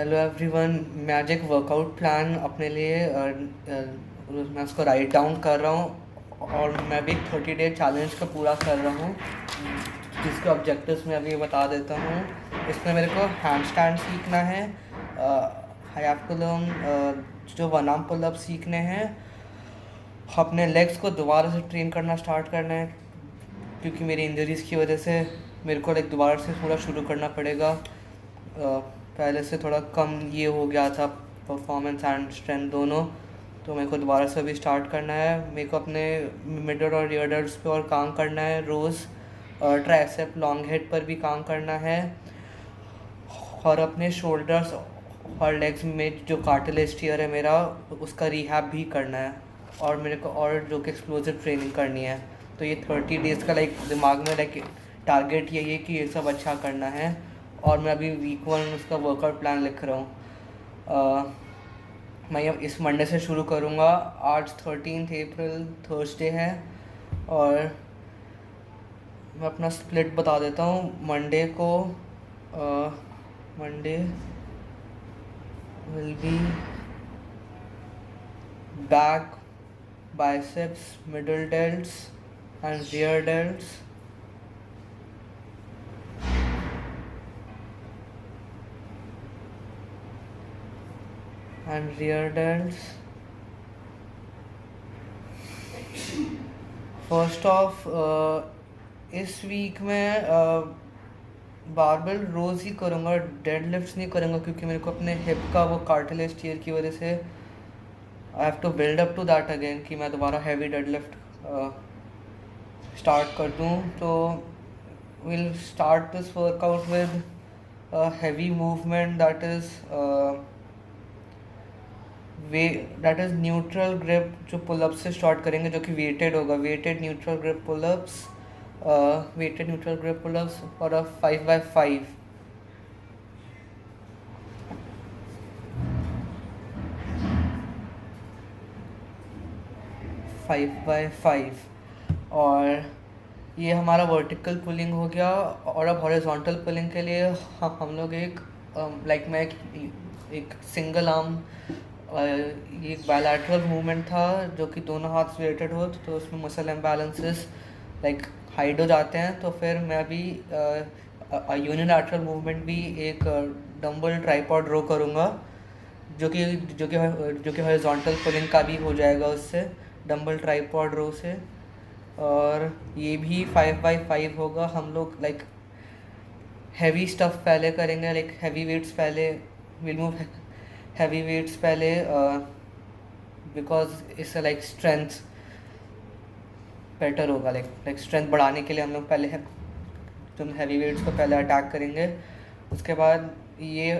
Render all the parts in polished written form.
Hello everyone. मैं आज एक वर्कआउट प्लान अपने लिए मैं उसको राइट डाउन कर रहा हूँ और मैं भी 30 डे चैलेंज का पूरा कर रहा हूँ, जिसके ऑब्जेक्टिव्स मैं अभी बता देता हूँ। इसमें मेरे को हैंड स्टैंड सीखना है, आई हैव टू लर्न जो वन आर्म पुल अप सीखने हैं, अपने लेग्स को दोबारा से ट्रेन करना स्टार्ट करना है, क्योंकि मेरी इंजरीज़ की वजह से मेरे को लाइक दोबारा से पूरा शुरू करना पड़ेगा। पहले से थोड़ा कम ये हो गया था परफॉर्मेंस एंड स्ट्रेंथ दोनों, तो मेरे को दोबारा से अभी स्टार्ट करना है। मेरे को अपने मिडल और रियर डेल्ट्स पे और काम करना है रोज़, ट्राइसेप लॉन्ग हेड पर भी काम करना है, और अपने शोल्डर्स और लेग्स में जो कार्टिलेज टियर है मेरा, उसका रिहैब भी करना है, और मेरे को और जो कि एक्सप्लोसिव ट्रेनिंग करनी है। तो ये 30 डेज़ का लाइक दिमाग में लाइक टारगेट यही है कि ये सब अच्छा करना है, और मैं अभी वीक 1 उसका वर्कआउट प्लान लिख रहा हूँ। मैं अब इस मंडे से शुरू करूँगा। आज 13 अप्रैल थर्सडे है, और मैं अपना स्प्लिट बता देता हूँ। Monday will be back, biceps, middle delts and rear delts. And rear delts. First of इस वीक में बारबेल रोज़ ही करूँगा, डेड लिफ्ट्स नहीं करूँगा, क्योंकि मेरे को अपने हिप का वो कार्टिलेज टियर की वजह से I have to build up to that again कि मैं दोबारा हैवी डेड लिफ्ट स्टार्ट कर दूँ। तो we'll start this workout with a heavy movement that is neutral grip, जो पुलअप से स्टार्ट करेंगे, जो कि वेटेड होगा, वेटेड न्यूट्रल ग्रिप पुलअप्स और 5x5। 5x5। और ये हमारा वर्टिकल पुलिंग हो गया। और अब हॉरिजॉन्टल पुलिंग के लिए हम लोग मैं एक सिंगल आर्म, ये एक बायलैटरल मूवमेंट था जो कि दोनों हाथ रिलेटेड हो, तो उसमें मसल इम्बैलेंसेस लाइक हाइड हो जाते हैं। तो फिर मैं अभी यूनिलैटरल मूवमेंट भी एक डंबल ट्राइपॉड रो करूँगा, जो कि हॉरिजॉन्टल पुलिंग का भी हो जाएगा उससे, डंबल ट्राइपॉड रो से। और ये भी 5x5 होगा। हम लोग लाइक हैवी स्टफ पहले करेंगे, लाइक हैवी वेट्स पहले, विल मूव हैवी वेट्स पहले, बिकॉज इससे लाइक स्ट्रेंथ बेटर होगा। लाइक स्ट्रेंथ बढ़ाने के लिए हम लोग पहले तुम हैवी वेट्स को पहले अटैक करेंगे। उसके बाद ये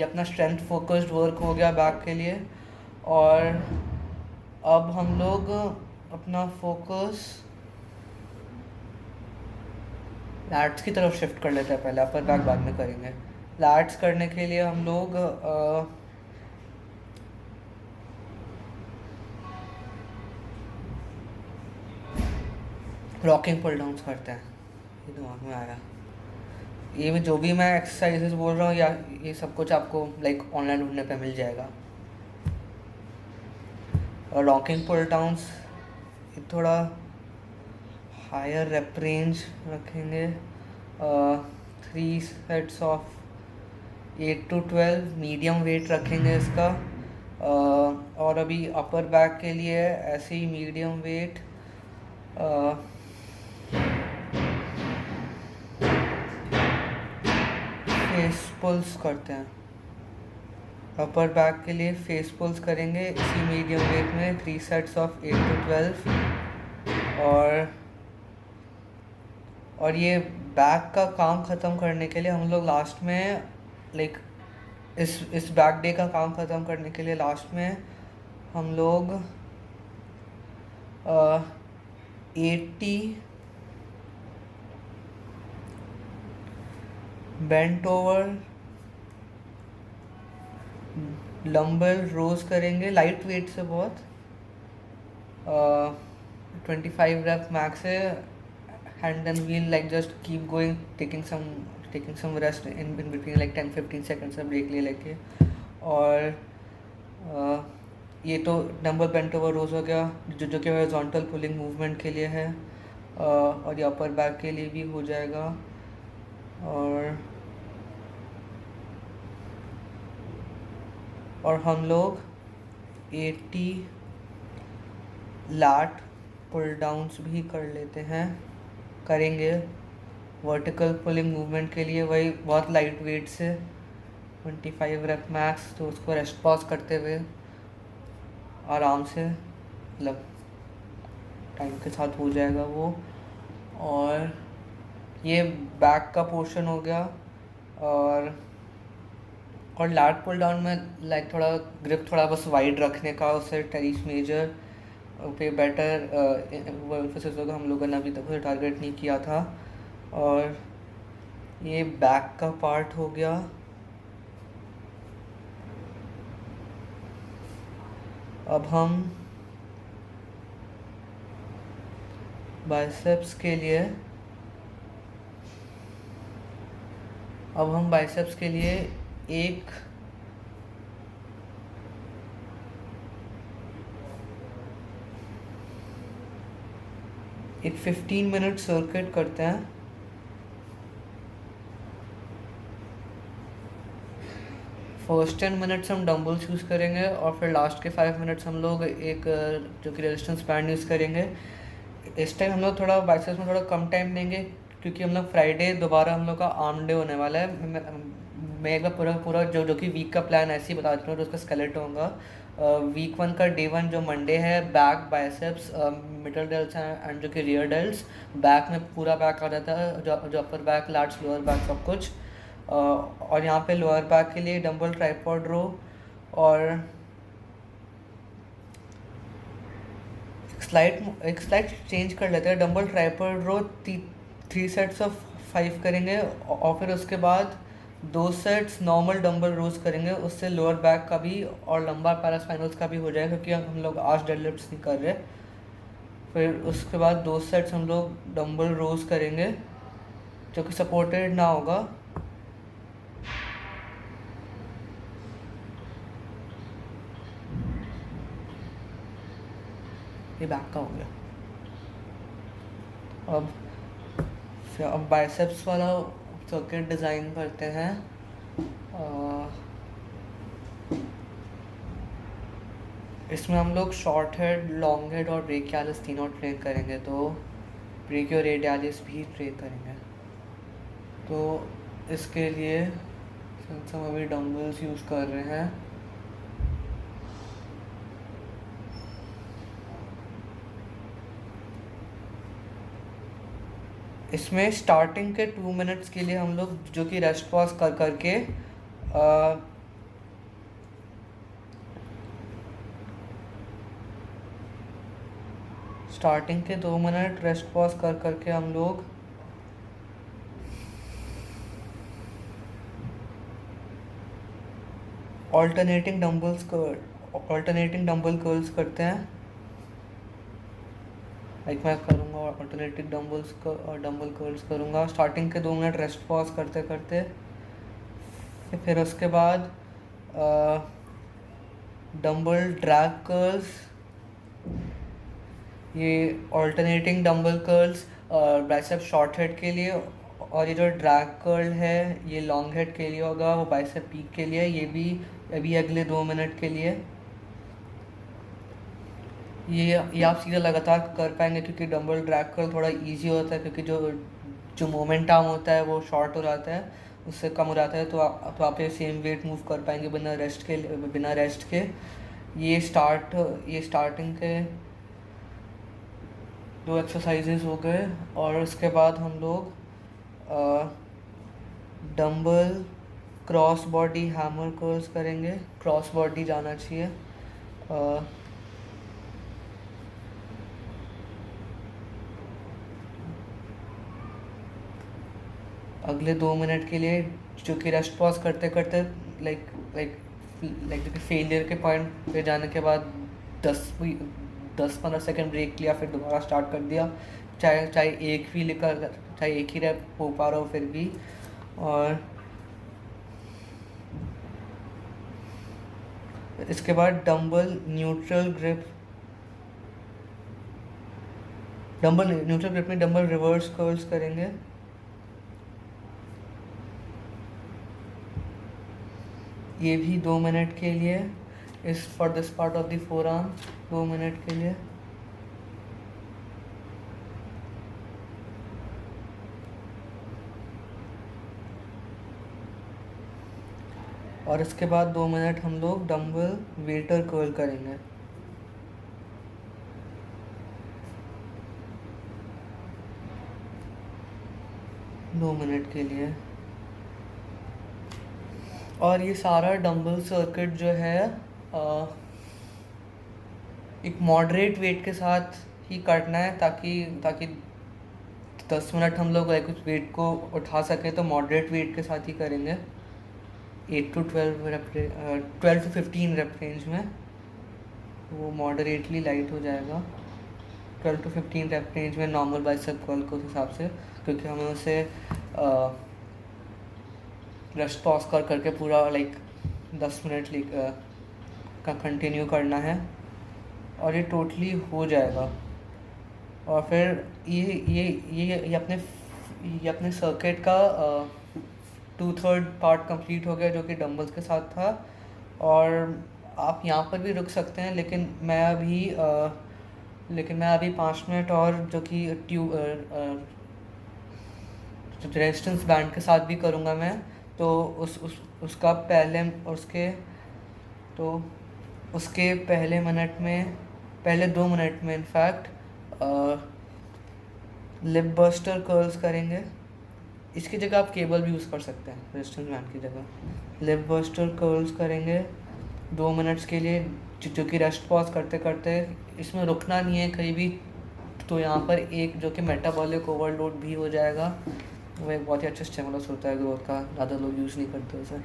अपना स्ट्रेंथ फोकस्ड वर्क हो गया बैक के लिए। और अब हम लोग अपना फोकस लैट्स की तरफ शिफ्ट कर लेते हैं। पहले अपर बैक बाद में करेंगे। लैट्स करने के लिए हम लोग रॉकिंग पुल डाउन्स करते हैं। ये दिमाग में आया। ये भी जो भी मैं एक्सरसाइजेस बोल रहा हूँ, या ये सब कुछ आपको लाइक ऑनलाइन ढूंढने पे मिल जाएगा। और रॉकिंग पुल डाउन्स थोड़ा हायर रेप रेंज रखेंगे। 3 sets of 8 to 12 medium wait रखेंगे इसका। और अभी अपर बैक के लिए ऐसे ही मीडियम वेट, फेस पुल्स करते हैं। अपर बैक के लिए फेस पुल्स करेंगे इसी मीडियम वेट में, 3 सेट्स ऑफ 8 to 12। और ये बैक का काम ख़त्म करने के लिए हम लोग लास्ट में लाइक इस बैक डे का काम ख़त्म करने के लिए लास्ट में हम लोग 80 बेंट ओवर लंबल रोज करेंगे, लाइट वेट से बहुत। 25 रेप मैक्स है, and then we'll like just keep going, taking some taking some rest in between like 10-15 seconds का ब्रेक ले लेके। और ये तो डंबल बेंट ओवर रोज हो गया, जो कि हॉरिजॉन्टल पुलिंग मूवमेंट के लिए है, और ये अपर बैक के लिए भी हो जाएगा। और हम लोग 80 लैट पुल डाउन्स भी करेंगे वर्टिकल पुलिंग मूवमेंट के लिए, वही बहुत लाइट वेट से 25 रेप मैक्स। तो उसको रेस्ट पॉज करते हुए आराम से, मतलब टाइम के साथ हो जाएगा वो। और ये बैक का पोर्शन हो गया। और लैट पुल डाउन में लाइक थोड़ा ग्रिप थोड़ा बस वाइड रखने का, उससे टेरिस मेजर पे बेटर वो एम्फोसिस होगा। हम लोगों ने अभी तक उसे टारगेट नहीं किया था। और ये बैक का पार्ट हो गया। अब हम बाइसेप्स के लिए एक एक 15 मिनट सर्किट करते हैं। फर्स्ट 10 मिनट्स हम डंबल्स यूज़ करेंगे और फिर लास्ट के 5 मिनट्स हम लोग एक जो कि रेजिस्टेंस बैंड यूज़ करेंगे। इस टाइम हम लोग थोड़ा बाइसेप्स में थोड़ा कम टाइम देंगे, क्योंकि हम लोग फ्राइडे दोबारा हम लोग का आर्म डे होने वाला है। मैं एक बार पूरा जो कि वीक का प्लान ऐसे ही बता देता हूँ, तो उसका स्केलेटन होगा। वीक 1 का डे 1 जो मंडे है, back, biceps, middle delts and जो कि रियर डेल्स। बैक में पूरा बैक आ जाता है, जो upper back, lats, lower back, सब कुछ। और यहाँ पे लोअर बैक के लिए डंबल ट्राइपॉड रो, और एक स्लाइड चेंज कर लेते हैं। Dumbbell tripod row 3 sets of 5 करेंगे, और फिर उसके बाद 2 सेट्स नॉर्मल डंबल रोज करेंगे। उससे लोअर बैक का भी और लंबा पैरास्पाइनल्स का भी हो जाएगा, क्योंकि हम लोग आर्च डेडलिफ्ट्स नहीं कर रहे। फिर उसके बाद 2 सेट्स हम लोग डंबल रोज करेंगे, जो कि सपोर्टेड ना होगा। ये बैक का हो गया। अब बाइसेप्स वाला सर्किट डिज़ाइन करते हैं। इसमें हम लोग शॉर्ट हेड, लॉन्ग हेड और ब्रेकियालिस तीनों ट्रेन करेंगे। तो ब्रेकियोरेडियालिस भी ट्रेन करेंगे। तो इसके लिए सिंस हम अभी डंबल्स यूज़ कर रहे हैं, इसमें स्टार्टिंग के 2 मिनट्स के लिए हम लोग जो कि रेस्ट पॉज करके स्टार्टिंग के 2 मिनट रेस्ट पॉज करके हम लोग ऑल्टरनेटिंग डंबल कर्ल्स करते हैं। लाइक मैं करूँगा ऑल्टरनेटिव डंबल कर्ल्स करूँगा स्टार्टिंग के 2 मिनट रेस्ट पॉज करते करते। फिर उसके बाद डंबल ड्रैग कर्ल्स, ये alternating dumbbell curls bicep short head के लिए, और ये जो ड्रैग कर्ल है ये लॉन्ग हेड के लिए होगा, वो बाइसेप पीक के लिए। ये भी अभी अगले 2 मिनट के लिए। ये आप सीधा लगातार कर पाएंगे, क्योंकि डंबल ड्रैग कर्ल थोड़ा इजी होता है, क्योंकि जो मोमेंट आर्म होता है वो शॉर्ट हो जाता है, उससे कम हो जाता है। तो आप ये सेम वेट मूव कर पाएंगे बिना रेस्ट के। ये स्टार्टिंग के 2 एक्सरसाइजेज हो गए। और उसके बाद हम लोग dumbbell cross body hammer curls करेंगे। क्रॉस बॉडी जाना चाहिए। अगले 2 मिनट के लिए, जो कि रेस्ट पॉज करते करते लाइक जो कि फेलियर के पॉइंट पे जाने के बाद 10-15 सेकेंड ब्रेक लिया, फिर दोबारा स्टार्ट कर दिया। चाहे एक ही रैप हो पा रहा हो फिर भी। और इसके बाद डंबल न्यूट्रल ग्रिप में डंबल रिवर्स कर्ल्स करेंगे। ये भी 2 मिनट के लिए, इस for this part of the four arm 2 minute के लिए। और इसके बाद 2 मिनट हम लोग डंबल वेटर कर्ल करेंगे। दो मिनट के लिए। और ये सारा डंबल सर्किट जो है एक मॉडरेट वेट के साथ ही करना है, ताकि 10 मिनट हम लोग कुछ वेट को उठा सके, तो मॉडरेट वेट के साथ ही करेंगे। 8 to 12 to 15 रेप रेंज में, वो मॉडरेटली लाइट हो जाएगा। 12 to 15 रेप रेंज में नॉर्मल बाइसेप कर्ल के हिसाब से, क्योंकि हमें उसे रेस्ट पॉज करके पूरा 10 मिनट का कंटिन्यू करना है, और ये टोटली हो जाएगा। और फिर ये अपने सर्किट का 2/3 पार्ट कंप्लीट हो गया, जो कि डंबल्स के साथ था। और आप यहाँ पर भी रुक सकते हैं, लेकिन मैं अभी 5 मिनट और जो कि रेजिस्टेंस बैंड के साथ भी करूँगा मैं। तो उसका पहले उसके पहले 2 मिनट में इनफैक्ट लिप बस्टर कर्ल्स करेंगे। इसकी जगह आप केबल भी यूज़ कर सकते हैं, रेजिस्टेंस बैंड की जगह। लिप बस्टर कर्ल्स करेंगे 2 मिनट्स के लिए, जो कि रेस्ट पॉज करते करते, इसमें रुकना नहीं है कहीं भी। तो यहाँ पर एक जो कि मेटाबॉलिक ओवरलोड भी हो जाएगा। वो एक बहुत ही अच्छा स्टिमुलस होता है ग्रोथ का, ज़्यादा लोग यूज़ नहीं करते उसे,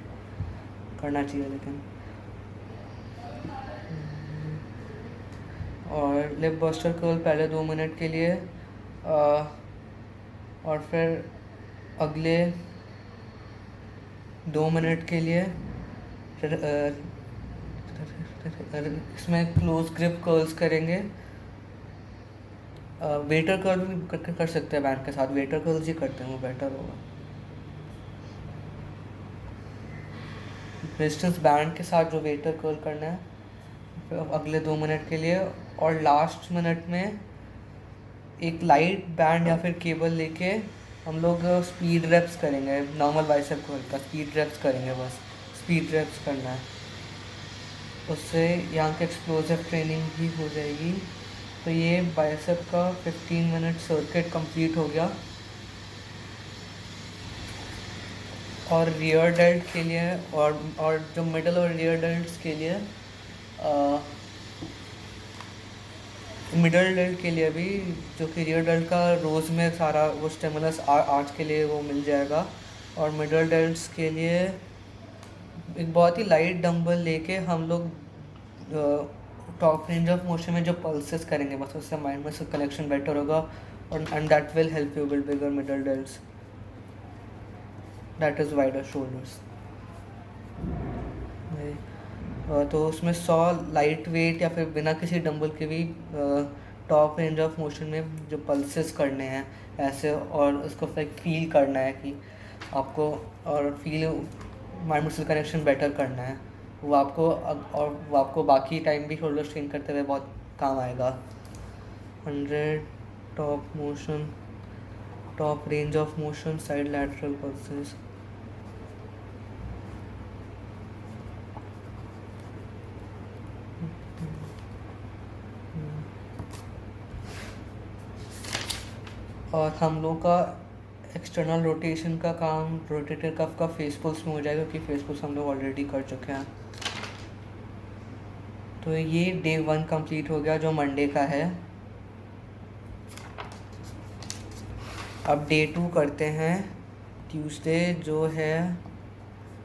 करना चाहिए लेकिन। और लिप बस्टर कर्ल पहले 2 मिनट के लिए, और फिर अगले 2 मिनट के लिए इसमें क्लोज ग्रिप कर्ल्स करेंगे। वेटर कर्ल भी कर सकते हैं बैंड के साथ, वेटर कर्ल्स ही करते हैं, वो बेटर होगा। रेजिस्टेंस बैंड के साथ जो वेटर कर्ल करना है, फिर अगले 2 मिनट के लिए। और लास्ट मिनट में एक लाइट बैंड या फिर केबल लेके हम लोग स्पीड रेप्स करेंगे, नॉर्मल बाइसेप कर्ल का स्पीड रेप्स करेंगे, बस स्पीड रेप्स करना है। उससे यहाँ की एक्सप्लोसिव ट्रेनिंग भी हो जाएगी। तो ये बाइसेप का 15 मिनट सर्किट कंप्लीट हो गया। और रियर डेल्ट के लिए और जो मिडल और रियर डेल्ट्स के लिए, मिडल डेल्ट के लिए भी, जो कि रियर डेल्ट का रोज़ में सारा वो स्टिमुलस आज के लिए वो मिल जाएगा। और मिडल डेल्ट्स के लिए एक बहुत ही लाइट डंबल लेके हम लोग टॉप रेंज ऑफ मोशन में जो पल्सेस करेंगे, बस उससे माइंड मसल कनेक्शन बेटर होगा। और and that will help you build bigger middle delts, that is wider shoulders. तो उसमें 100 लाइट वेट या फिर बिना किसी डंबल के भी टॉप रेंज ऑफ मोशन में जो पल्सेस करने हैं ऐसे, और उसको फिर फील करना है कि आपको, और feel mind muscle connection better करना है। वो आपको बाकी टाइम भी शोल्डर स्ट्रेन करते हुए बहुत काम आएगा। 100 top range of motion side lateral pulses. और हम लोग का एक्सटर्नल रोटेशन का काम रोटेटर कफ का फेस पुल्स में हो जाएगा, क्योंकि फेस पुल्स हम लोग ऑलरेडी कर चुके हैं। तो ये डे 1 कंप्लीट हो गया, जो मंडे का है। अब डे 2 करते हैं, ट्यूसडे, जो है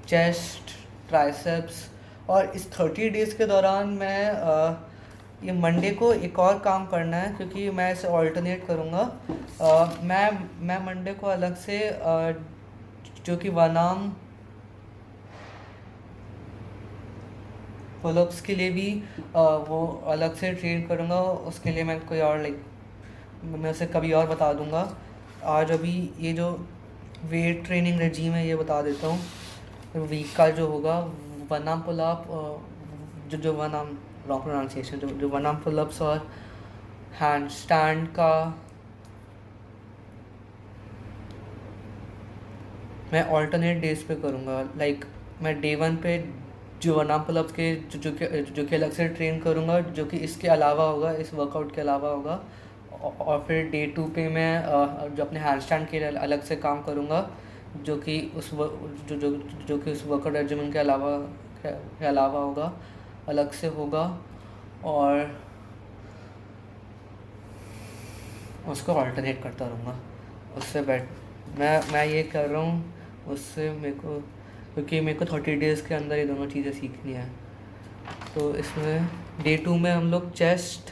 चेस्ट, ट्राइसेप्स। और इस 30 डेज़ के दौरान मैं ये मंडे को एक और काम करना है, क्योंकि मैं इसे ऑल्टरनेट करूँगा। मैं मंडे को अलग से जो कि वनाम पुलअप्स के लिए भी वो अलग से ट्रेन करूँगा। उसके लिए मैं कोई और मैं उसे कभी और बता दूँगा। आज अभी ये जो वेट ट्रेनिंग रेजीम है ये बता देता हूँ। वीक का जो होगा वनाम पुलअप, जो वनाम रॉन्ग प्रोनाउंसिएशन, जो वनाम पुलअप्स और हैंड स्टैंड का मैं ऑल्टरनेट डेज पे करूँगा। मैं डे 1 पे जो वनाम पुलअप्स के जो कि अलग से ट्रेन करूँगा, जो कि इसके अलावा होगा, इस वर्कआउट के अलावा होगा। और फिर डे 2 पे मैं जो अपने हैंड स्टैंड के लिए अलग से काम करूँगा, जो कि उस वर्कआउट रेजिमेंट के अलावा होगा, अलग से होगा। और उसको अल्टरनेट करता रहूँगा। उससे मैं ये कर रहा हूँ उससे क्योंकि मेरे को 30 डेज़ के अंदर ये दोनों चीज़ें सीखनी है। तो इसमें डे 2 में हम लोग चेस्ट,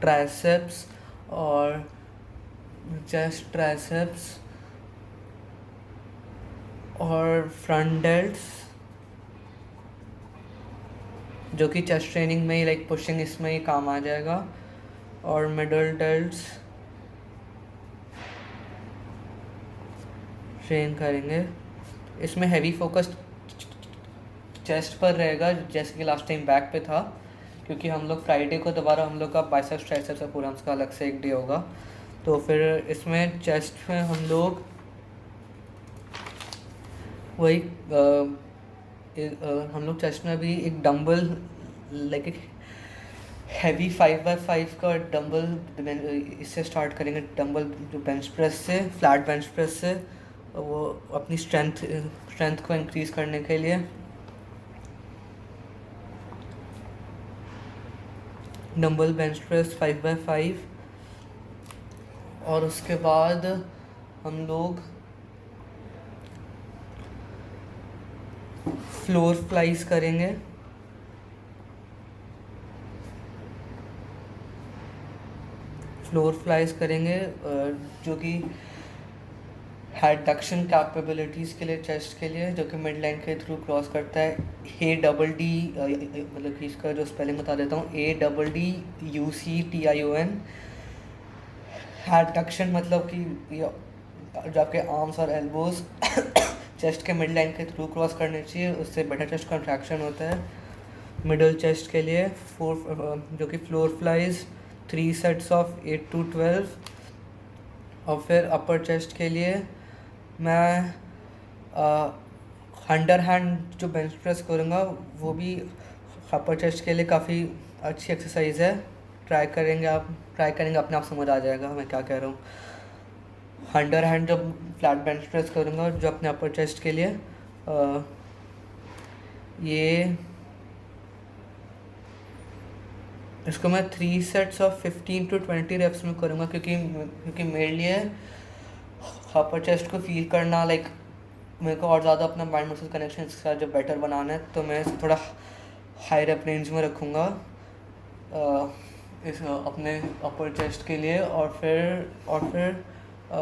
ट्राइसेप्स और फ्रंट डेल्ट्स, जो कि चेस्ट ट्रेनिंग में ही पुशिंग इसमें ही काम आ जाएगा, और मिडल डेल्ट्स ट्रेन करेंगे। इसमें हैवी फोकस चेस्ट पर रहेगा, जैसे कि लास्ट टाइम बैक पे था, क्योंकि हम लोग फ्राइडे को दोबारा हम लोग का बाइसेप्स ट्राइसेप्स और पुल-अप्स का अलग से एक डे होगा। तो फिर इसमें चेस्ट में हम लोग वही हम लोग चेस्ट में भी एक डंबल एक हैवी 5x5 का डंबल इससे स्टार्ट करेंगे। डंबल जो बेंच प्रेस से, फ्लैट बेंच प्रेस से, वो अपनी स्ट्रेंथ को इंक्रीज़ करने के लिए। डंबल बेंच प्रेस 5x5, और उसके बाद हम लोग फ्लोर फ्लाइज करेंगे। जो कि एडक्शन कैपेबिलिटीज़ के लिए, चेस्ट के लिए, जो कि मिड लाइन के थ्रू क्रॉस करता है। ADD, मतलब कि इसका जो स्पेलिंग बता देता हूँ, ADDUCTION। एडक्शन मतलब कि जो आपके आर्म्स और एल्बोज चेस्ट के मिड लाइन के थ्रू क्रॉस करने चाहिए, उससे बेटर चेस्ट कंट्रैक्शन होता है। मिडल चेस्ट के लिए जो कि floor flies 3 sets of 8 to 12। और फिर अपर चेस्ट के लिए मैं अंडर हैंड जो बेंच प्रेस करूँगा, वो भी अपर चेस्ट के लिए काफ़ी अच्छी एक्सरसाइज है। ट्राई करेंगे, अपने आप समझ आ जाएगा मैं क्या कह रहा हूँ। अंडर हैंड जब फ्लैट बेंच प्रेस करूँगा जो अपने अपर चेस्ट के लिए, ये इसको मैं 3 सेट्स ऑफ 15 to 20 रेप्स में करूँगा, क्योंकि मेरे लिए अपर चेस्ट को फील करना मेरे को और ज़्यादा अपना माइंड मसल कनेक्शन इसके साथ जब बेटर बनाना है, तो मैं इसे थोड़ा हाई रेप रेंज में रखूँगा इस अपने अपर चेस्ट के लिए। और फिर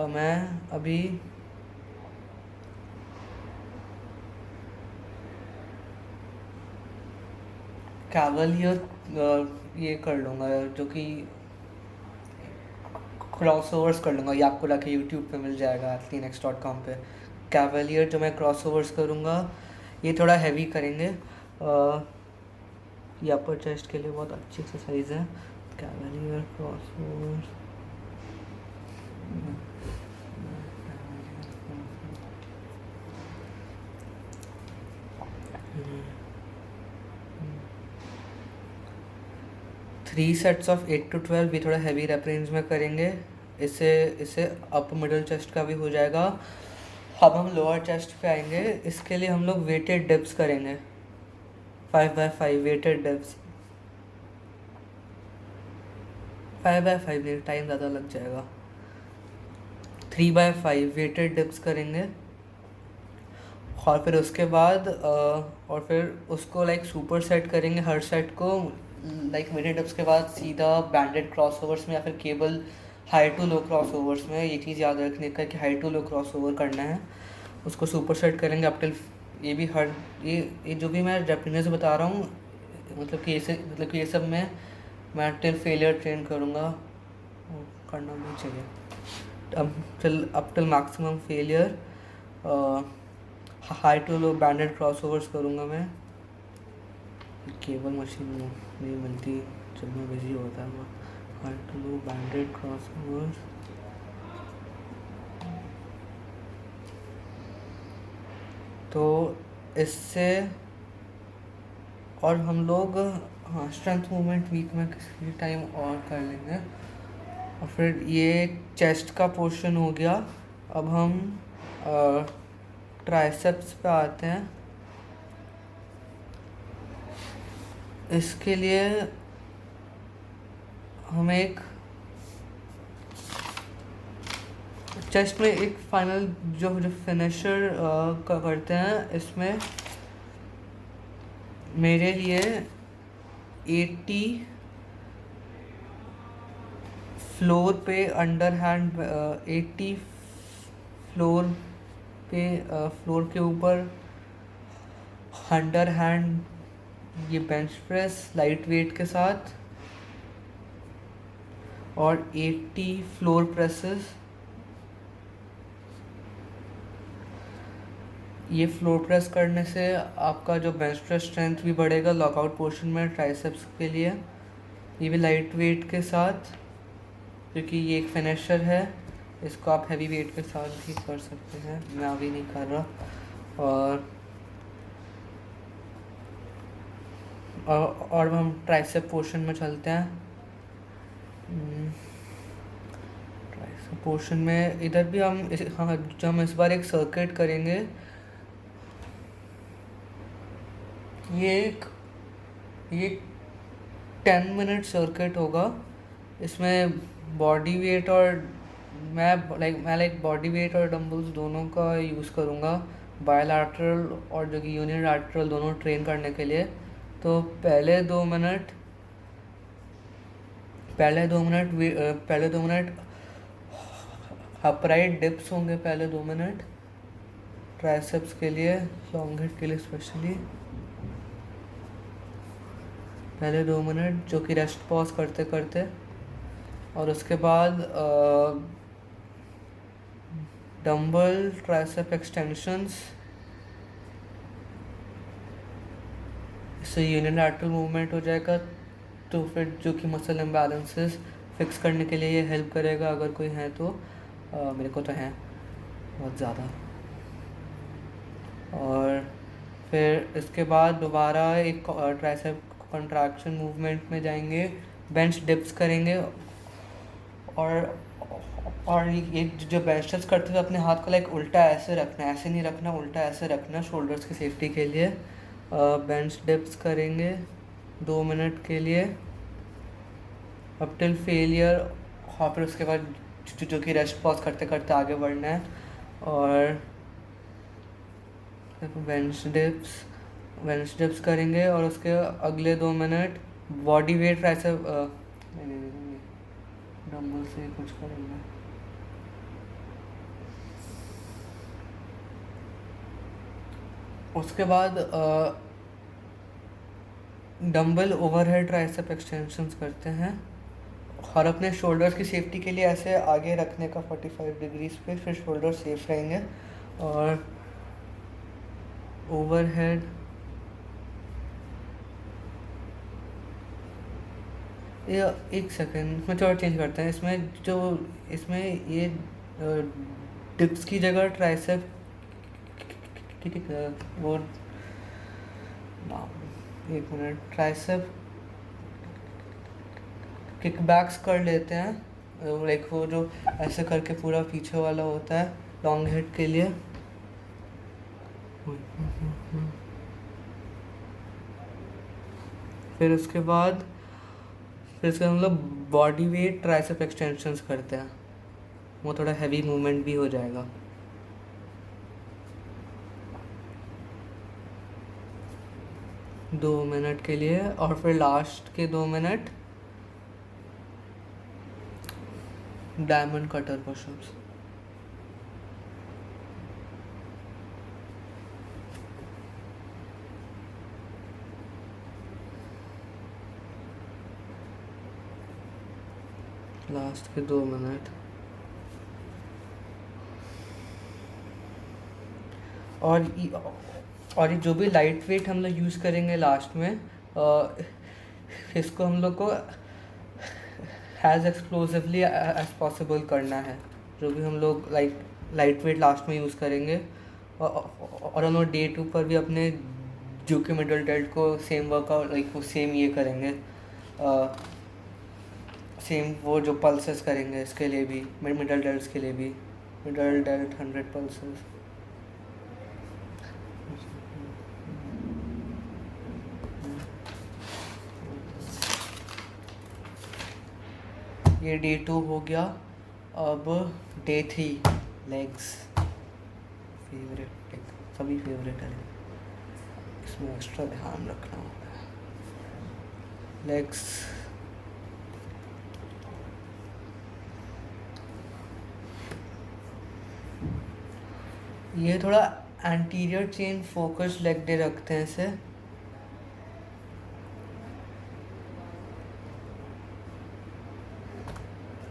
मैं अभी कैवलियर ये कर लूँगा, जो कि क्रॉसओवर्स कर लूँगा। ये आपको जाके यूट्यूब पे मिल जाएगा athleanx.com पे। कैवलियर जो मैं क्रॉसओवर्स करूँगा, ये थोड़ा हैवी करेंगे। ये अपर चेस्ट के लिए बहुत अच्छी एक्सरसाइज है, Cavalier crossovers. Three sets of 8 to 12 भी थोड़ा हैवी रेप रेंज में करेंगे। इससे अप मिडल चेस्ट का भी हो जाएगा। अब हम लोअर चेस्ट पे आएंगे। इसके लिए हम लोग वेटेड डिप्स करेंगे, 5x5 वेटेड डिप्स। 5x5 नहीं, टाइम ज़्यादा लग जाएगा। 3x5 वेटेड डिप्स करेंगे। और फिर उसके बाद और फिर उसको सुपर सेट करेंगे हर सेट को। वेटेड डिप्स के बाद सीधा बैंडेड क्रॉसओवर्स में या फिर cable high to low cross overs में ये चीज़ याद रखने का कि high to low cross over करना है, उसको सुपर सेट करेंगे अप टिल, ये भी हर ये जो भी मैं रेपिडेंस बता रहा हूँ, मतलब कि ऐसे, मतलब कि ये सब मैं टिल फेलियर ट्रेन करूँगा, करना भी चाहिए। Up till maximum failure high to low banded crossovers करूँगा मैं। केबल मशीन नहीं मिलती जब मैं बिजी होता है। High to low banded crossovers, तो इससे और हम लोग, हाँ, स्ट्रेंथ मूवमेंट वीक में किसी टाइम और कर लेंगे। और फिर ये चेस्ट का पोर्शन हो गया। अब हम ट्राइसेप्स पे आते हैं। इसके लिए हम एक चेस्ट में एक फाइनल जो फिनिशर करते हैं, इसमें मेरे लिए 80 फ्लोर पे अंडर हैंड, 80 फ्लोर पे फ्लोर के ऊपर अंडर हैंड ये बेंच प्रेस लाइट वेट के साथ, और 80 फ्लोर प्रेसेस। ये फ्लोर प्रेस करने से आपका जो बेंच प्रेस स्ट्रेंथ भी बढ़ेगा लॉकआउट पोर्शन में ट्राइसेप्स के लिए, ये भी लाइट वेट के साथ, क्योंकि ये एक फिनिशर है। इसको आप हैवी वेट के साथ भी कर सकते हैं, मैं अभी नहीं कर रहा। और हम ट्राइसेप पोर्शन में चलते हैं। ट्राइसेप पोर्शन में इधर भी हम इस बार एक सर्किट करेंगे। ये 10 मिनट सर्किट होगा। इसमें बॉडी वेट और मैं बॉडी वेट और डंबल्स दोनों का यूज़ करूँगा, बायलैटरल और जो कि यूनिलैटरल दोनों ट्रेन करने के लिए। तो पहले 2 मिनट अपराइट डिप्स होंगे, पहले 2 मिनट ट्राइसेप्स के लिए, लॉन्ग हेड के लिए स्पेशली। पहले 2 मिनट जो कि रेस्ट पॉज करते करते, और उसके बाद डंबल ट्राइसेप एक्सटेंशंस, इससे यूनिलैटरल मूवमेंट हो जाएगा। तो फिर जो कि मसल इम्बैलेंसेस फिक्स करने के लिए ये हेल्प करेगा, अगर कोई है तो। मेरे को तो हैं बहुत ज़्यादा। और फिर इसके बाद दोबारा एक ट्राइसेप कंट्रैक्शन मूवमेंट में जाएंगे, बेंच डिप्स करेंगे। और ये जो बेंच डिप्स करते हुए अपने हाथ को लाइक उल्टा ऐसे रखना है, ऐसे नहीं रखना, उल्टा ऐसे रखना, शोल्डर्स की सेफ्टी के लिए। बेंच डिप्स करेंगे 2 मिनट के लिए अप टिल फेलियर, और फिर उसके बाद जो कि रेस्ट पॉज करते करते आगे बढ़ना है। और बेंच डिप्स करेंगे, और उसके अगले 2 मिनट बॉडी वेट ऐसे डंबल से कुछ करेंगे। उसके बाद डंबल ओवरहेड ट्राइसेप एक्सटेंशंस करते हैं, और अपने शोल्डर्स की सेफ्टी के लिए ऐसे आगे रखने का 45 डिग्रीज पे, फिर शोल्डर सेफ रहेंगे। और ओवरहेड ये एक सेकेंड में थोड़ा चेंज करते हैं। इसमें ये डिप्स की जगह ट्राइसेप वो, एक मिनट, ट्राइसेप किकबैक्स कर लेते हैं, लाइक वो जो ऐसे करके पूरा पीछे वाला होता है लॉन्ग हेड के लिए। फिर उसके बाद हम लोग बॉडी वेट ट्राइसेप एक्सटेंशंस करते हैं, वो थोड़ा हैवी मूवमेंट भी हो जाएगा। दो मिनट के लिए, और फिर लास्ट के 2 minute diamond cutter pushups. Last के 2 मिनट। और ये जो भी लाइट वेट हम लोग यूज़ करेंगे लास्ट में, इसको हम लोग को एज एक्सप्लोसिवली एज पॉसिबल करना है। जो भी हम लोग लाइट वेट लास्ट में यूज़ करेंगे, और हम लोग डे 2 पर भी अपने जो कि मिडल डेल्ट को सेम वर्कआउट वो सेम ये करेंगे, सेम वो जो पल्सेस करेंगे इसके लिए भी, मिडल डेल्ट्स के लिए भी, मिडल डेल्ट 100 पल्सेस। ये डे 2 हो गया। अब डे 3 लेग्स, फेवरेट, सभी फेवरेट है, इसमें एक्स्ट्रा ध्यान रखना होगा। लेग्स, ये थोड़ा anterior chain focus leg day रखते हैं इसे।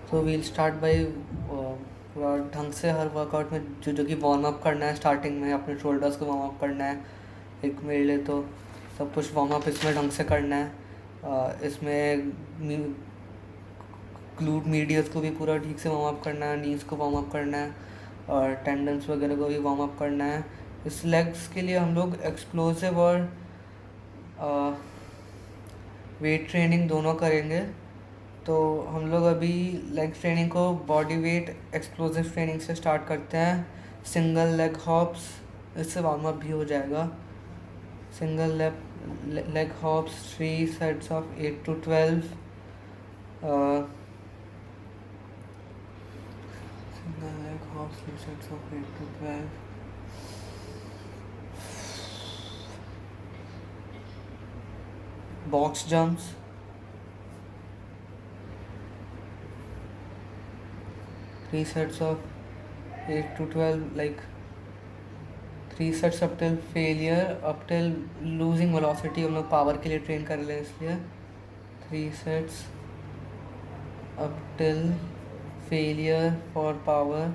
तो वील स्टार्ट बाय पूरा ढंग से हर वर्कआउट में जो कि वार्म अप करना है। स्टार्टिंग में अपने शोल्डर्स को वार्म अप करना है। एक मेरे लिए तो सब कुछ वार्म अप इसमें ढंग से करना है। इसमें ग्लूट मीडियस को भी पूरा ठीक से वार्म अप करना है, नीज को वार्म अप करना है, और टेंडन्स वगैरह को भी वार्म अप करना है। इस लेग्स के लिए हम लोग एक्सप्लोसिव और वेट ट्रेनिंग दोनों करेंगे। तो हम लोग अभी लेग ट्रेनिंग को बॉडी वेट एक्सप्लोसिव ट्रेनिंग से स्टार्ट करते हैं। सिंगल लेग हॉप्स, इससे वार्म अप भी हो जाएगा। Single leg hops 3 sets of 8 to 12। Single leg hops 3 sets of 8 to 12। Box jumps, 3 sets of 8 to 12, like 3 sets up till failure, up till losing velocity। हम लोग power के लिए train कर रहे हैं इसलिए 3 sets up till failure for power।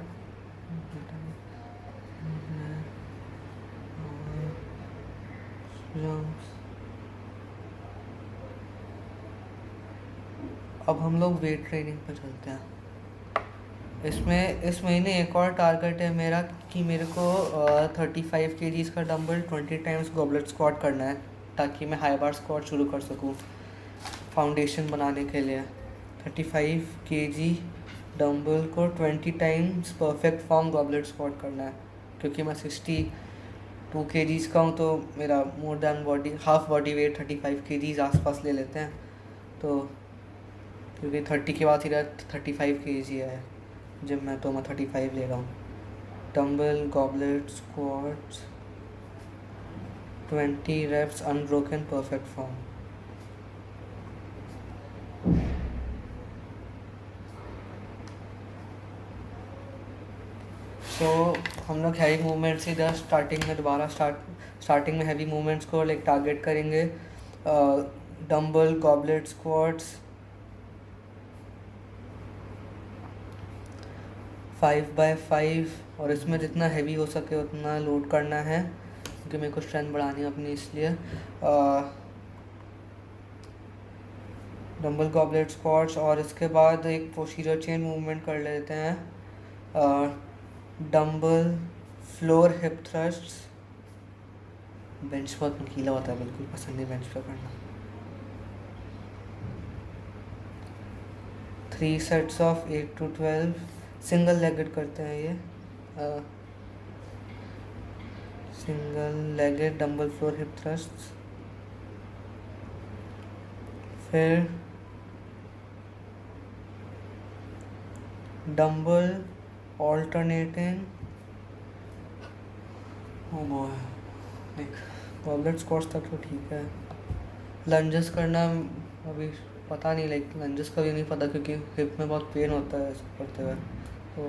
अब हम लोग वेट ट्रेनिंग पर चलते हैं। इसमें इस महीने एक और टारगेट है मेरा कि मेरे को 35 kgs का डंबल 20 टाइम्स गॉबलेट स्क्वाट करना है, ताकि मैं हाई बार स्क्वाट शुरू कर सकूं फाउंडेशन बनाने के लिए। 35 kg डंबल को 20 times perfect form goblet squat करना है, क्योंकि मैं 62 kgs का हूँ, तो मेरा more than body half body weight 35 kgs आसपास ले लेते हैं। तो क्योंकि 30 के बाद सीधा 35 kg है जिम में, तो मैं 35 ले रहा हूँ। Dumbbell goblet squats 20 reps unbroken perfect form. तो हम लोग हैवी मूवमेंट से इधर स्टार्टिंग में दोबारा स्टार्टिंग में हैवी मूवमेंट्स को लाइक टारगेट करेंगे। डंबल गॉबलेट स्क्वाट्स 5x5, और इसमें जितना हैवी हो सके उतना लोड करना है, क्योंकि मेरे को स्ट्रेंथ बढ़ानी है अपनी, इसलिए डंबल गॉबलेट स्क्वाट्स। और इसके बाद एक पोस्टीरियर चेन मूवमेंट कर लेते हैं। Dumbbell floor hip thrusts. Bench बहुत नुकीला होता है, बिल्कुल पसंद नहीं बेंच पर करना। 3 sets of 8 to 12 single legged करते हैं ये। Single legged dumbbell floor hip thrusts. फिर डंबल ऑल्टरनेटिंग, ओ बॉय, देख गॉबलेट स्क्वाट्स तक तो ठीक है। लंजेस करना अभी पता नहीं, लाइक लंजेस का भी नहीं पता क्योंकि हिप में बहुत पेन होता है ऐसा करते हुए। तो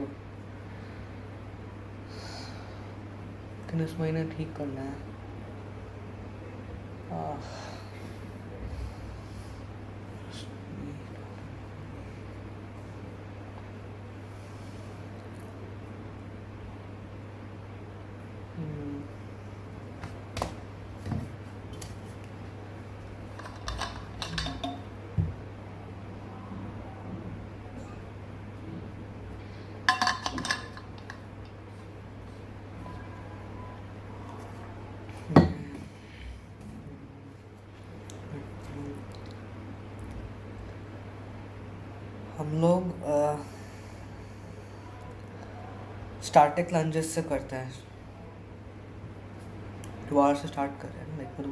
लेकिन इस महीने ठीक करना है। आह, हम्म, हम लोग स्टार्टिंग लंजेस से करते हैं, दोबारा से स्टार्ट कर रहे हैं, लाइक मैं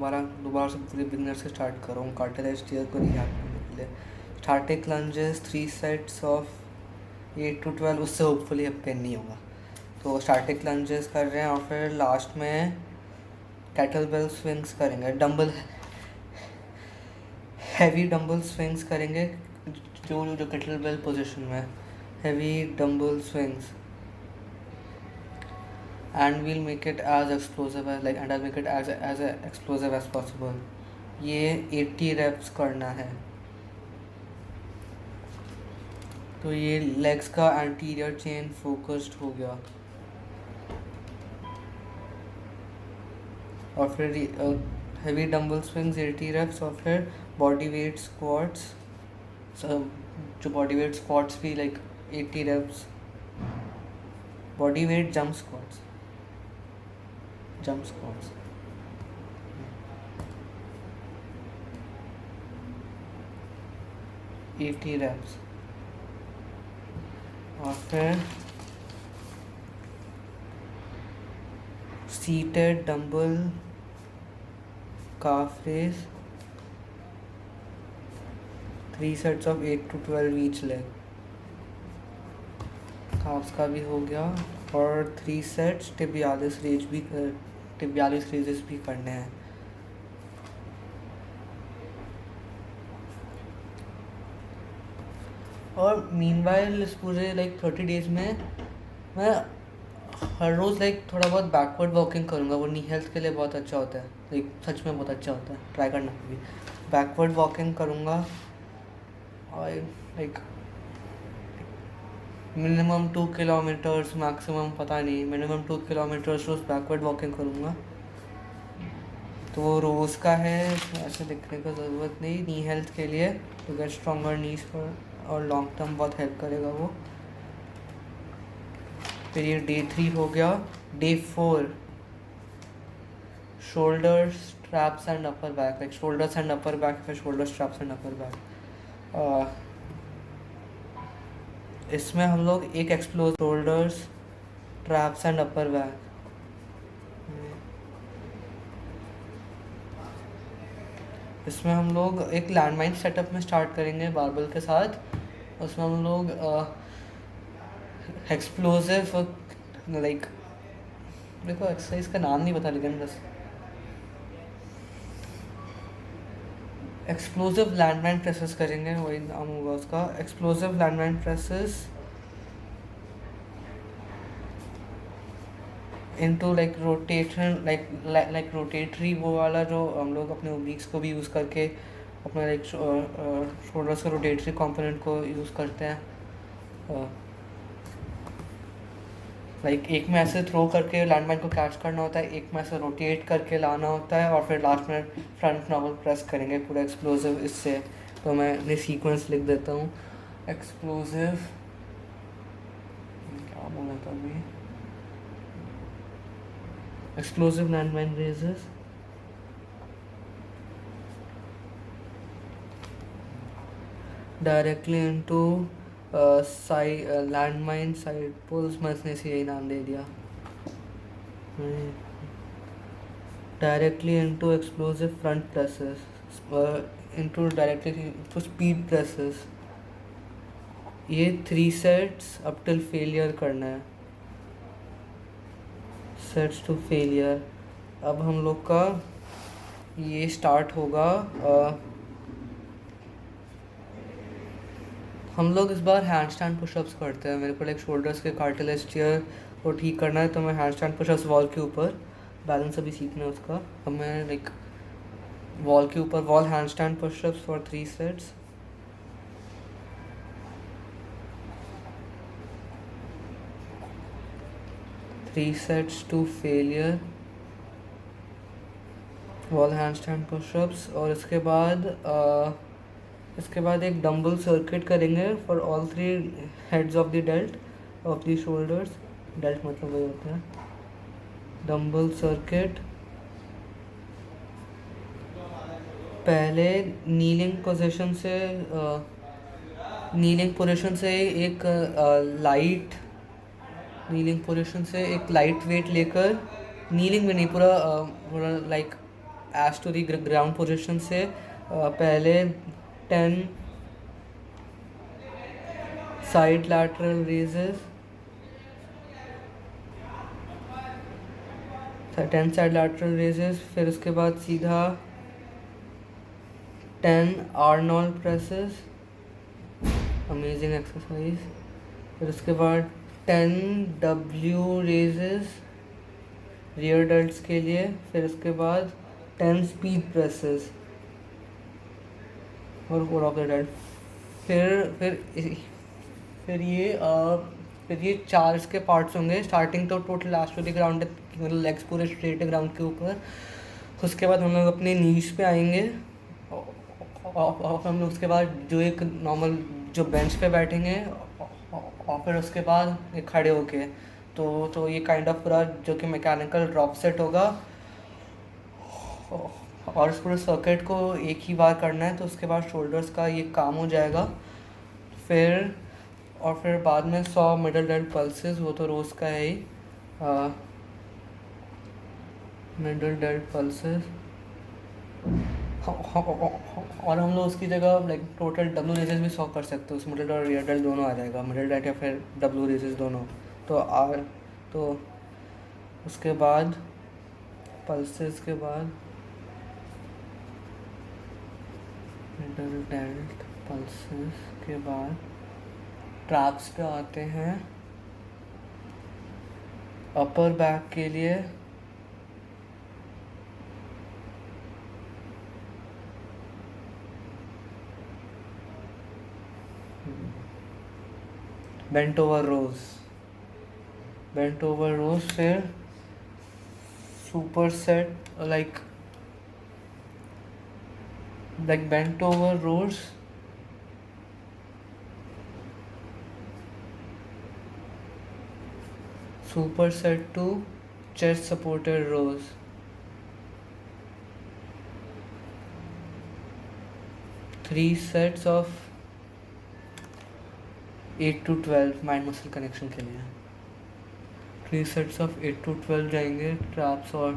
दोबारा से पूरे बिगनर से स्टार्ट कर रहा हूँ कार्टिलेज टीयर को रिहैब करने के लिए। Starting lunges 3 sets of 8 to 12, उससे होपफुली अब पेन नहीं होगा। तो स्टार्टिंग लंजेस कर रहे हैं और फिर लास्ट में कैटल बेल स्विंग्स करेंगे, डंबल हैवी डंबल स्विंग्स करेंगे, जो जो कैटल बेल पोजिशन में heavy dumbbell swings, and we'll make it as explosive as like and I'll make it as explosive as possible। ये 80 reps करना है। तो ये legs का anterior chain focused हो गया। और फिर heavy dumbbell swings 80 reps और फिर body weight squats, जो body weight squats भी like 80 reps, body weight jump squats 80 reps। और फिर seated dumbbell calf raise 3 sets of 8 to 12 each leg, calves का भी हो गया। और 3 sets tibialis raises भी करने हैं। और मीनवाइल इस पूरे लाइक 30 डेज में मैं हर रोज़ लाइक थोड़ा बहुत बैकवर्ड वॉकिंग करूँगा, वो नी हेल्थ के लिए बहुत अच्छा होता है, लाइक सच में बहुत अच्छा होता है, ट्राई करना कभी। बैकवर्ड वॉकिंग करूँगा और लाइक मिनिमम 2 किलोमीटर्स, मैक्सिमम पता नहीं, मिनिमम 2 किलोमीटर्स रोज़ बैकवर्ड वॉकिंग करूँगा। तो वो रोज़ का है, ऐसे दिखने का ज़रूरत नहीं, नी हेल्थ के लिए टू गेट स्ट्रॉन्गर नीज पर, और लॉन्ग टर्म बहुत हेल्प करेगा वो। फिर ये डे 3 हो गया। Day 4 shoulder straps and upper back, like shoulders and upper back, फिर shoulder straps and upper back. इसमें हम लोग एक explore shoulders traps and upper back, इसमें हम लोग एक लैंडमाइन सेटअप में स्टार्ट करेंगे बारबल के साथ। उसमें हम लोग एक्सप्लोसिव लाइक, देखो एक्सरसाइज का नाम नहीं पता लेकिन बस एक्सप्लोसिव लैंडमाइन प्रेसेस करेंगे, वही नाम होगा उसका, explosive landmine presses into like rotation, like rotatory, वो वाला जो हम लोग अपने ओब्लिक्स को भी यूज़ करके अपना लाइक शोल्डर्स का रोटेटरी कंपोनेंट को यूज़ करते हैं। लाइक एक में ऐसे थ्रो करके लैंडमाइन को कैच करना होता है, एक में ऐसे रोटेट करके लाना होता है, और फिर लास्ट में फ्रंट नॉवल प्रेस करेंगे पूरा एक्सप्लोसिव इससे। तो मैं सीक्वेंस लिख देता हूँ, एक्सप्लोसिव क्या बोला था अभी, explosive landmine raises, directly into landmine side pulls, मैं इसने से यही नाम दे दिया, directly into explosive front presses, directly into speed presses। ये 3 sets up till failure करना है, sets to failure। अब हम लोग का ये स्टार्ट होगा हम लोग इस बार हैंड स्टैंड पुशअप्स करते हैं। मेरे को लाइक शोल्डर्स के कार्टिलेज टियर को ठीक करना है, तो मैं हैंड स्टैंड पुशअप्स वॉल के ऊपर, बैलेंस अभी सीखना है उसका। अब मैं लाइक वॉल के ऊपर wall hand stand pushups for 3 sets. Three sets to failure wall hand stand pushups. और इसके बाद एक डंबल सर्किट करेंगे for all 3 heads of the delt of the shoulders. Delt मतलब वही होता है, डंबल सर्किट। पहले नीलिंग पोजीशन से एक लाइट वेट लेकर, नीलिंग में नहीं, पूरा like edge to the ground position से पहले 10 side lateral raises, 10 side lateral raises. फिर उसके बाद सीधा 10 आर्नोल्ड प्रेसेस, अमेजिंग एक्सरसाइज। फिर उसके बाद 10 डब्ल्यू रेजेस रियर डेल्ट्स के लिए। फिर उसके बाद 10 स्पीड प्रेसेस और कोर ऑफ द डेल्ट। फिर ये 4 इसके पार्ट्स होंगे। स्टार्टिंग तो total last to the ground, मतलब लेग्स पूरे स्ट्रेट है ग्राउंड के ऊपर। उसके बाद हम लोग अपने नीज पे आएंगे, और हम लोग उसके बाद जो एक नॉर्मल जो बेंच पे बैठेंगे, और फिर उसके बाद एक खड़े होके। तो ये काइंड ऑफ पूरा जो कि मैकेनिकल ड्रॉप सेट होगा, और इस पूरे सर्किट को एक ही बार करना है। तो उसके बाद शोल्डर्स का ये काम हो जाएगा। फिर बाद में 100 मिडल डेल्ट पल्सेस, वो तो रोज़ का है ही, मिडल डेल्ट पल्सेस। और हम लोग उसकी जगह लाइक टोटल डब्ल्यू रेजेस भी 100 कर सकते हो, उस मिडल और रियर डेल्ट दोनों आ जाएगा, मिडल डेल्ट या फिर डब्ल्यू रेजेस दोनों। तो उसके बाद पल्सेस के बाद मिडल डेल्ट पल्सेस के बाद ट्रैप्स पे आते हैं। अपर बैक के लिए बेंट ओवर रोज, फिर super set like bent over rows, super set to chest supported rows. Three sets of 8 to 12 mind muscle connection के लिए। 3 सेट्स ऑफ 8 to 12 जाएंगे ट्रैप्स और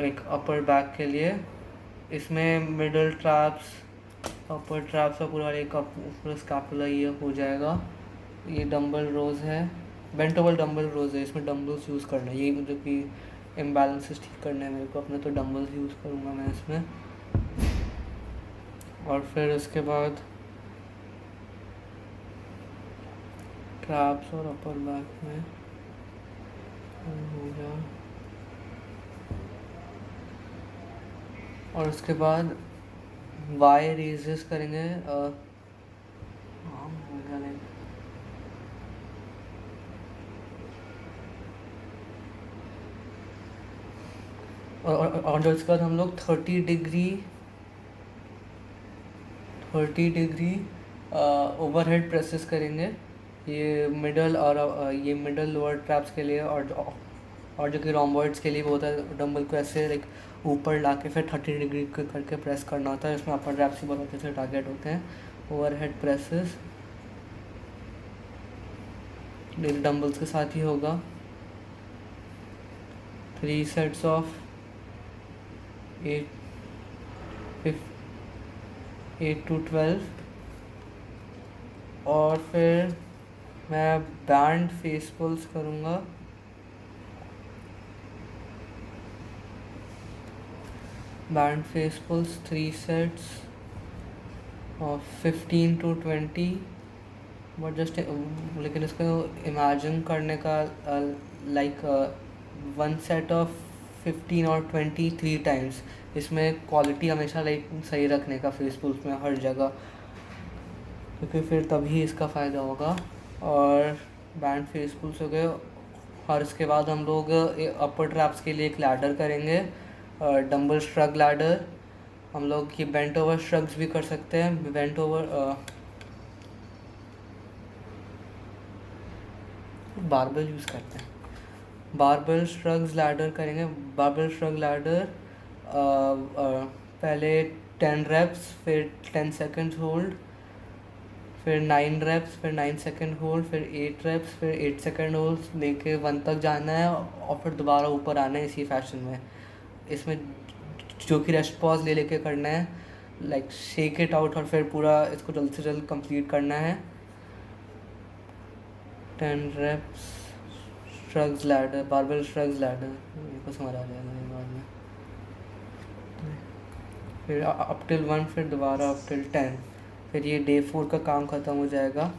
एक अपर बैक के लिए। इसमें मिडल ट्रैप्स, अपर ट्रैप्स और पूरा एक पूरा स्कैपुला ये हो जाएगा। ये डंबल रोज है, बेंट ओवर डंबल रोज है। इसमें डंबल्स यूज़ करना है, ये मतलब कि इम्बैलेंसेस ठीक करने हैं मेरे को अपने, तो डंबल्स यूज़ करूँगा मैं इसमें। और फिर उसके बाद ट्रैप्स और अपर बैक में हो गया। और उसके बाद वाई रेजेस करेंगे। और जो इसके बाद हम लोग 30 डिग्री ओवरहेड प्रेसेस करेंगे। ये मिडल लोअर ट्रैप्स के लिए, और जो कि रोम्बॉइड्स के लिए वो होता है, डंबल को ऐसे लाइक ऊपर ला के फिर 30 डिग्री करके प्रेस करना होता है। इसमें अपर ट्रैप्स ही बहुत अच्छे से टारगेट होते हैं। ओवरहेड प्रेसेस डंबल्स के साथ ही होगा। 3 सेट्स ऑफ 8 to 12। और फिर मैं बैंड फेस पुल्स करूँगा। Band face pulls 3 sets of 15 to 20 but just लेकिन इसको इमेजिन करने का लाइक 1 सेट ऑफ 15 और 23 टाइम्स, इसमें क्वालिटी हमेशा लाइक सही रखने का फेस पुल्स में हर जगह, क्योंकि फिर तभी इसका फ़ायदा होगा। और बैंड फेस पुल्स हो गए, और इसके बाद हम लोग अपर ट्रैप्स के लिए एक लैडर करेंगे, डंबल श्रग लैडर। हम लोग ये बेंट ओवर श्रग्स भी कर सकते हैं, बेंट ओवर बारबेल यूज़ करते हैं, बारबेल श्रग्स लैडर करेंगे। बारबेल श्रग लैडर पहले 10 रेप्स, फिर 10 सेकेंड्स होल्ड, फिर 9 रेप्स, फिर 9 सेकेंड होल्ड, फिर 8 रेप्स, फिर 8 सेकेंड होल्ड लेके 1 तक जाना है, और फिर दोबारा ऊपर आना है इसी फैशन में। इसमें जो कि रेस्ट पॉज ले लेके करना है, लाइक शेक इट आउट, और फिर पूरा इसको जल्द से जल्द कंप्लीट करना है। 10 reps shrugs ladder, barbell shrugs ladder, मेरे को समझ आ जाएगा ये बाद में। फिर अप टिल 1, फिर दोबारा अप टिल 10, फिर ये डे 4 का काम ख़त्म हो जाएगा।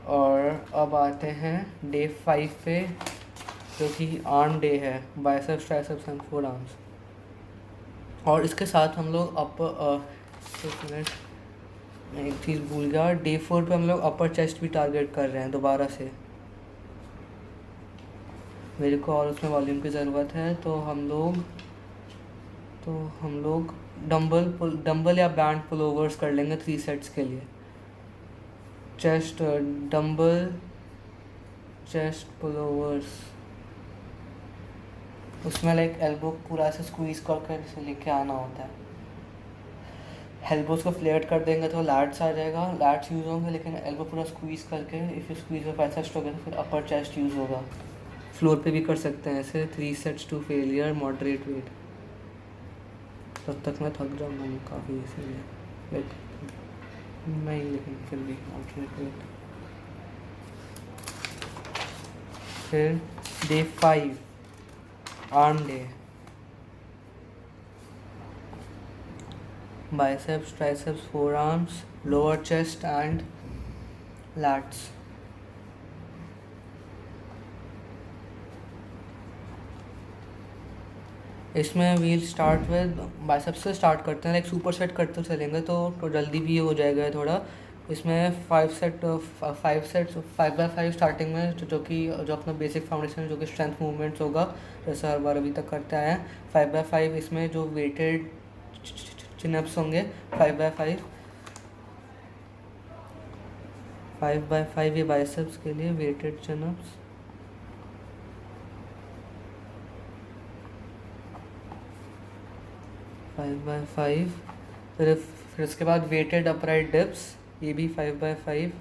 और अब आते हैं डे 5 पे, जो कि आर्म डे है, biceps triceps and four arms. और इसके साथ हम लोग एक मिनट, मैं एक चीज़ भूल गया, डे 4 पे हम लोग अपर चेस्ट भी टारगेट कर रहे हैं दोबारा से। मेरे को और उसमें वॉल्यूम की ज़रूरत है, तो हम लोग डंबल या बैंड पुल ओवर्स कर लेंगे 3 सेट्स के लिए। चेस्ट डंबल, चेस्ट पुल ओवर्स, उसमें लाइक एल्बो पूरा ऐसे स्क्वीज़ करके इसे लेके आना होता है। एल्बोज को फ्लेट कर देंगे तो लैट्स आ जाएगा, लैट्स यूज़ होंगे, लेकिन एल्बो पूरा स्क्वीज़ करके, if you squeeze your biceps together, फिर अपर चेस्ट यूज़ होगा। फ्लोर पे भी कर सकते हैं ऐसे, 3 sets to failure, moderate weight. तब तक मैं थक जाऊँगा काफ़ी, इसीलिए लाइक नहीं, लेकिन फिर भी मॉडरेट वेट। फिर day 5 arm day, biceps, triceps, forearms, lower chest and lats. इसमें वील स्टार्ट विद बाइसेप्स से स्टार्ट करते हैं, लाइक सुपर सेट करते चलेंगे तो जल्दी भी हो जाएगा थोड़ा। इसमें 5 सेट्स 5x5 स्टार्टिंग में, जो अपना बेसिक फाउंडेशन, जो कि स्ट्रेंथ मूवमेंट्स होगा, जैसे हर बार अभी तक करते आए हैं। 5x5 इसमें जो वेटेड चिनअप्स होंगे, 5x5 5x5 ये बाइसेप्स के लिए वेटेड चिनअप्स। फिर इसके बाद वेटेड अपराइट डिप्स, ये भी 5x5।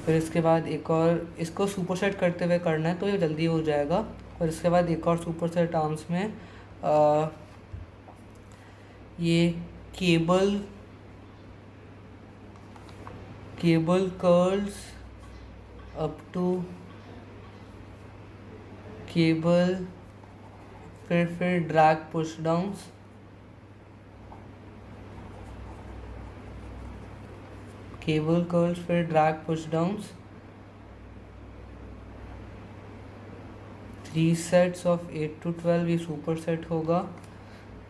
फिर इसके बाद एक और, इसको सुपर सेट करते हुए करना है तो ये जल्दी हो जाएगा। और इसके बाद एक और सुपर सेट आर्म्स में ये cable curls up to cable, फिर drag push downs, cable curls, फिर drag push downs. 3 sets of 8 to 12 ये सुपर सेट होगा,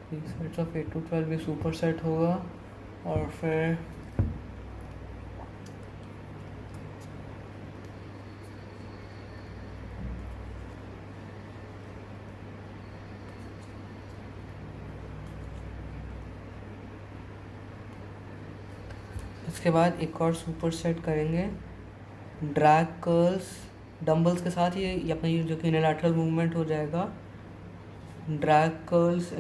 3 सेट्स ऑफ 8 to 12 ये सुपर सेट होगा। और फिर इसके बाद एक और सुपर सेट करेंगे, ड्रैग कर्ल्स डंबल्स के साथ, ये अपना ये जो कि यूनिलैटरल मूवमेंट हो जाएगा। Drag curls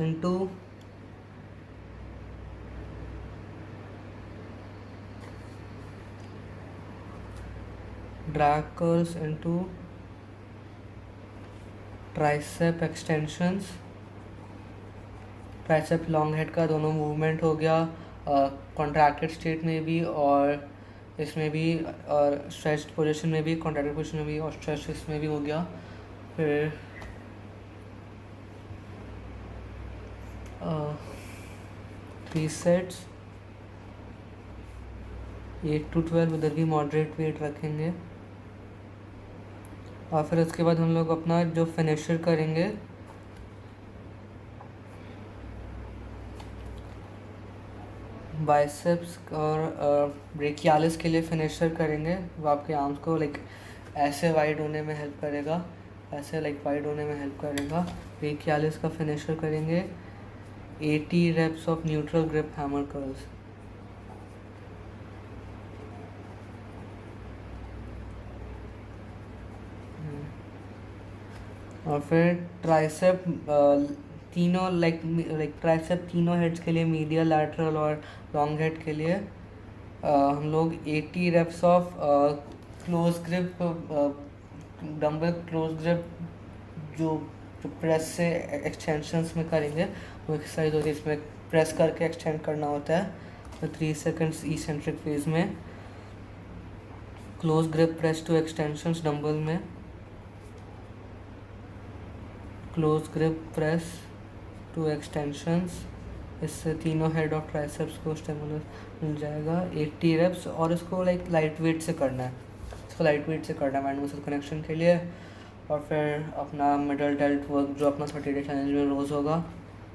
into tricep extensions, tricep long head का दोनों मूवमेंट हो गया, कॉन्ट्रैक्टेड स्टेट में भी और इसमें भी, और स्ट्रेच्ड पोजीशन में भी, कॉन्ट्रैक्टेड पोजीशन में भी और स्ट्रेच इसमें भी हो गया। फिर 3 सेट्स 8 to 12, उधर भी मॉडरेट वेट रखेंगे। और फिर उसके बाद हम लोग अपना जो फिनिशर करेंगे बाइसेप्स और ब्रेकियालिस के लिए फिनिशर करेंगे। वो आपके आर्म्स को लाइक ऐसे वाइड होने में हेल्प करेगा, ऐसे लाइक वाइड होने में हेल्प करेगा। ब्रेकियालिस का फिनिशर करेंगे 80 reps of neutral grip hammer curls. और फिर ट्राइसेप तीनों लाइक ट्राइसेप तीनों हेड्स के लिए, मीडियल, लैटरल और लॉन्ग हेड के लिए हम लोग 80 reps of close grip dumbbell close grip जो जो प्रेस से एक्सटेंशंस में करेंगे। वो एक्सरसाइज होती है, इसमें प्रेस करके एक्सटेंड करना होता है। तो 3 seconds इसेंट्रिक फेज में close grip press to extensions dumbbell में, close grip press to extensions. इससे तीनों हेड ऑफ ट्राइसेप्स को स्टिमुलस मिल जाएगा। 80 reps और इसको लाइक लाइट वेट से करना है, इसको लाइट वेट से करना है माइंड मसल कनेक्शन के लिए। और फिर अपना मिडल डेल्ट वर्क जो अपना 30 डे चैलेंज में रोज़ होगा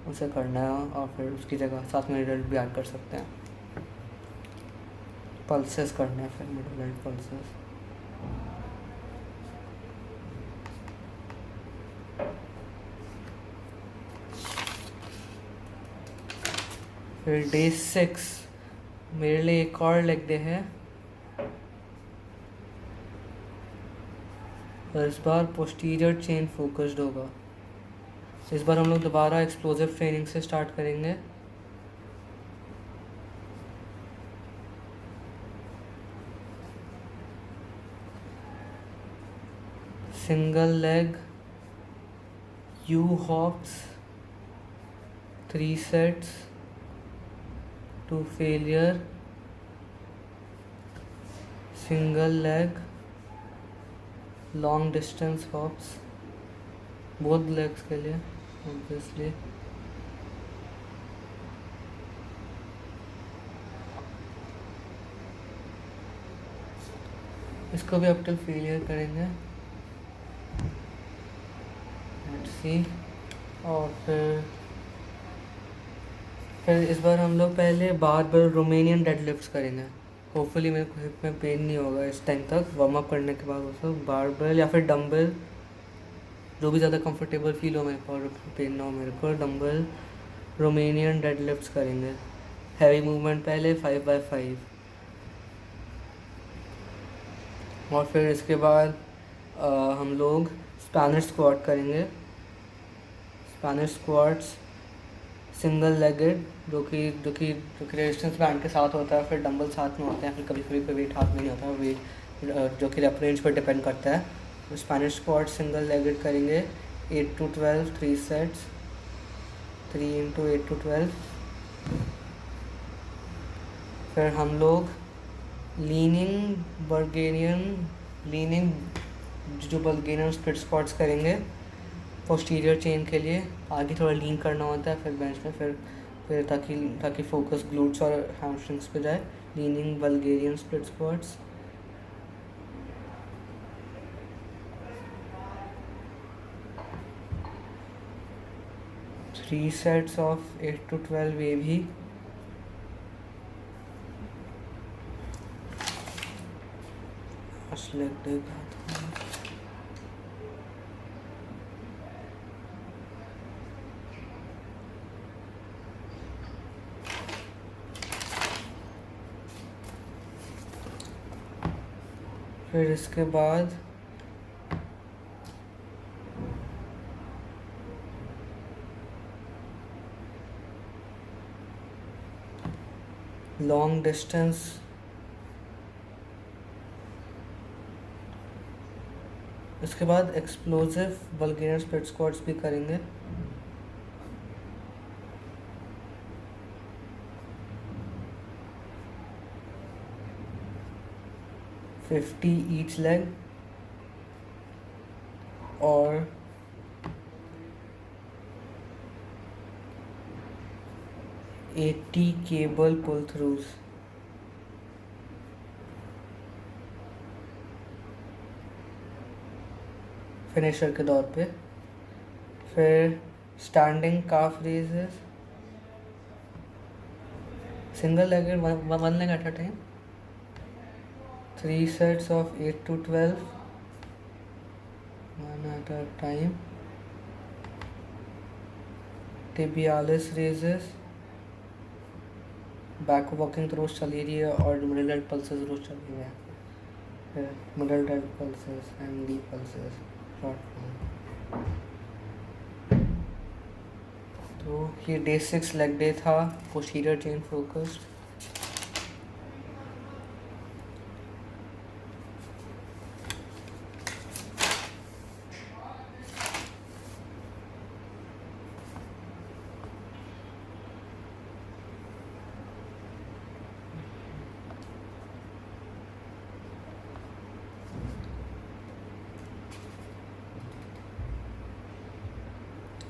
उसे करना है। और फिर उसकी जगह साथ में डेल्ट भी ऐड कर सकते हैं। पल्सेस करने हैं फिर मिडल डेल्ट पल्सेस। फिर डे 6 मेरे लिए एक और लेग डे है। और इस बार पोस्टीरियर चेन फोकस्ड होगा। इस बार हम लोग दोबारा एक्सप्लोजिव ट्रेनिंग से स्टार्ट करेंगे। Single leg U hops 3 sets to failure. Single leg long distance hops both legs के लिए ऑब्वियसली। इसको भी अप टिल फेलियर करेंगे। Let's see. और फिर इस बार हम लोग पहले बारबेल रोमेनियन डेडलिफ्ट्स करेंगे। होपफुली मेरे को हिप में पेन नहीं होगा इस टाइम तक, वार्म अप करने के बाद। उसको बारबेल या फिर डंबल, जो भी ज़्यादा कंफर्टेबल फील हो मेरे को और पेन ना हो मेरे को, डंबल रोमेनियन डेडलिफ्ट्स करेंगे। हैवी मूवमेंट पहले 5x5। और फिर इसके बाद हम लोग स्पैनिश स्क्वाट करेंगे। स्पैनिश स्क्वाट्स सिंगल लेगेड, जो कि रेजिस्टेंस बैंड के साथ होता है, फिर डंबल साथ में होते हैं, फिर कभी कभी कोई वेट हाथ में नहीं होता है, वेट जो कि रेप रेंज पर डिपेंड करता है। स्पैनिश स्क्वाट सिंगल लेगेड करेंगे 8 to 12 3 सेट्स 3 into 8 to 12। फिर हम लोग लीनिंग जो बल्गेरियन स्प्लिट स्क्वाट्स करेंगे पोस्टीरियर चेन के लिए। आगे थोड़ा लीन करना होता है फिर बेंच में, फिर ताकि फोकस ग्लूट्स और हैमस्ट्रिंग्स पे जाए। Leaning Bulgarian split squats. Three sets of 8 to 12 ये भी। फिर इसके बाद लॉन्ग डिस्टेंस इसके बाद एक्सप्लोजिव बल्गेरियन स्प्लिट स्क्वाट्स भी करेंगे। $50 ईच लेग। और 80 केबल पुल थ्रूज, फिनिशर के दौर पे। फिर standing calf raises, single legged one leg at a time, 3 sets of 8 to 12, one at a time। tibialis raises, back walking तो रोज चली रही है और मिडल डेल्ट पल्सेस रोज चल रही है। फिर middle dealt pulses and deep pulses short. तो ये डे 6 लेग डे था, पोस्टीरियर चेन फोकस्ड।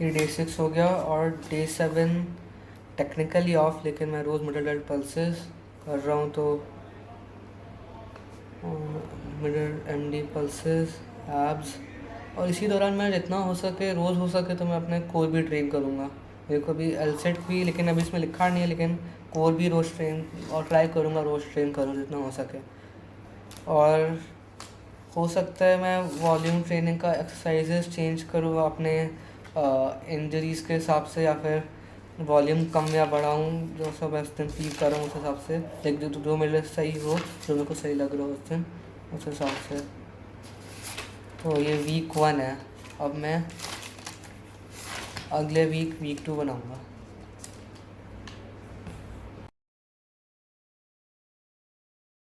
ये डे 6 हो गया और डे 7 टेक्निकली ऑफ, लेकिन मैं रोज़ मिडल डेल्ट पल्सेस कर रहा हूँ। तो मिडल एमडी पल्सेस, एब्स, और इसी दौरान मैं जितना हो सके रोज़ हो सके तो मैं अपने कोर भी ट्रेन करूँगा। मेरे को भी एलसेट भी, लेकिन अभी इसमें लिखा नहीं है, लेकिन कोर भी रोज़ ट्रेन और ट्राई करूँगा रोज़ ट्रेन करूँ जितना हो सके। और हो सकता है मैं वॉल्यूम ट्रेनिंग का एक्सरसाइजेस चेंज करूँ अपने इंजरीज़ के हिसाब से, या फिर वॉल्यूम कम या बढ़ाऊँ जो सब इस दिन फील कर रहा हूँ उस हिसाब से। लाइक जो मेरे लिए सही हो, जो मेरे को सही लग रहा हो उस दिन, उस हिसाब से। तो ये वीक 1 है। अब मैं अगले वीक 2 बनाऊँगा।